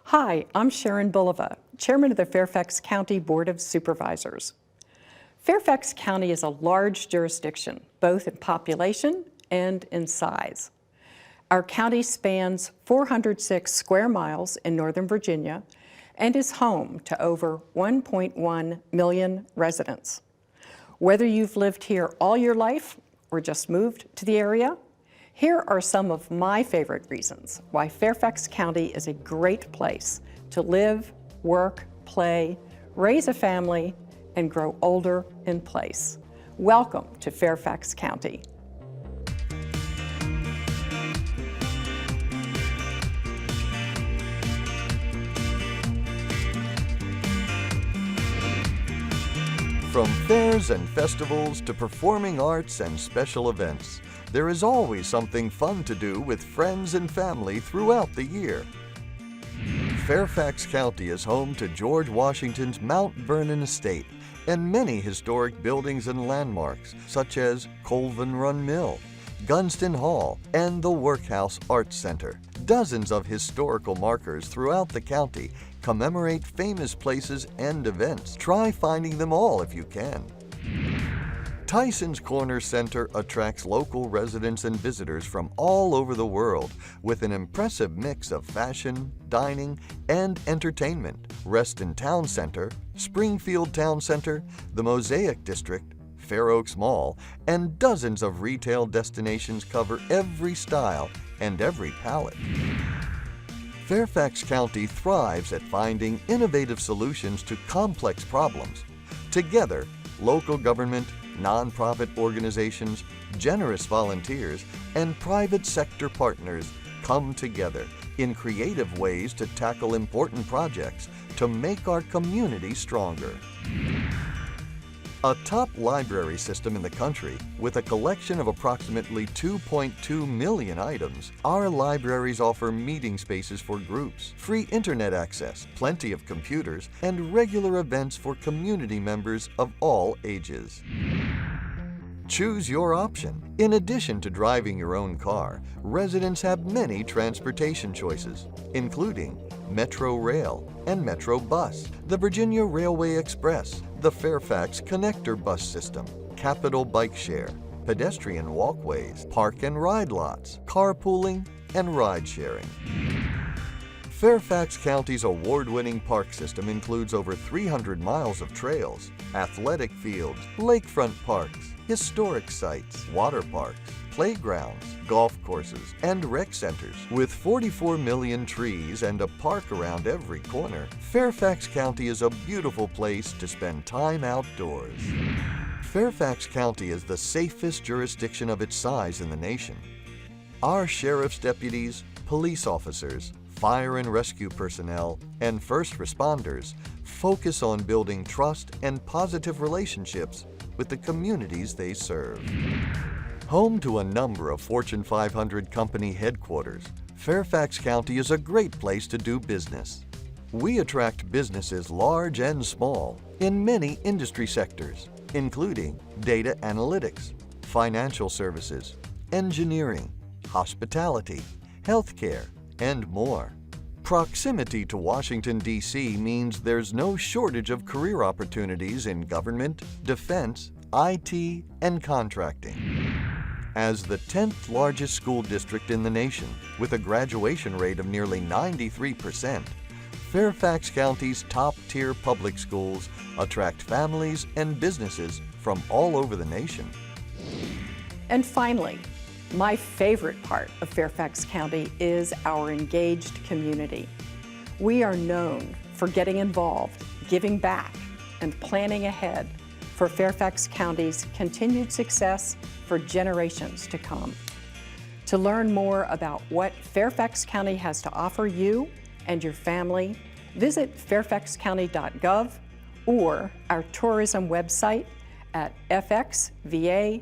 Hi, I'm Sharon Bulova, Chairman of the Fairfax County Board of Supervisors. Fairfax County is a large jurisdiction, both in population and in size. Our county spans 406 square miles in Northern Virginia and is home to over 1.1 million residents. Whether you've lived here all your life or just moved to the area, here are some of my favorite reasons why Fairfax County is a great place to live, work, play, raise a family, and grow older in place. Welcome to Fairfax County. From fairs and festivals to performing arts and special events, there is always something fun to do with friends and family throughout the year. Fairfax County is home to George Washington's Mount Vernon Estate and many historic buildings and landmarks such as Colvin Run Mill, Gunston Hall, and the Workhouse Arts Center. Dozens of historical markers throughout the county commemorate famous places and events. Try finding them all if you can. Tyson's Corner Center attracts local residents and visitors from all over the world with an impressive mix of fashion, dining, and entertainment. Reston Town Center, Springfield Town Center, the Mosaic District, Fair Oaks Mall, and dozens of retail destinations cover every style and every palette. Fairfax County thrives at finding innovative solutions to complex problems. Together, local government, nonprofit organizations, generous volunteers, and private sector partners come together in creative ways to tackle important projects to make our community stronger. A top library system in the country, with a collection of approximately 2.2 million items, our libraries offer meeting spaces for groups, free internet access, plenty of computers, and regular events for community members of all ages. Choose your option. In addition to driving your own car, residents have many transportation choices, including Metro Rail and Metro Bus, the Virginia Railway Express, the Fairfax Connector Bus System, Capital Bike Share, pedestrian walkways, park and ride lots, carpooling, and ride sharing. Fairfax County's award-winning park system includes over 300 miles of trails, athletic fields, lakefront parks, historic sites, water parks, playgrounds, golf courses, and rec centers. With 44 million trees and a park around every corner, Fairfax County is a beautiful place to spend time outdoors. Fairfax County is the safest jurisdiction of its size in the nation. Our sheriff's deputies, police officers, fire and rescue personnel, and first responders focus on building trust and positive relationships with the communities they serve. Home to a number of Fortune 500 company headquarters, Fairfax County is a great place to do business. We attract businesses large and small in many industry sectors, including data analytics, financial services, engineering, hospitality, healthcare, and more. Proximity to Washington, D.C. means there's no shortage of career opportunities in government, defense, IT, and contracting. As the 10th largest school district in the nation, with a graduation rate of nearly 93%, Fairfax County's top-tier public schools attract families and businesses from all over the nation. And finally, my favorite part of Fairfax County is our engaged community. We are known for getting involved, giving back, and planning ahead for Fairfax County's continued success for generations to come. To learn more about what Fairfax County has to offer you and your family, visit fairfaxcounty.gov or our tourism website at fxva.com.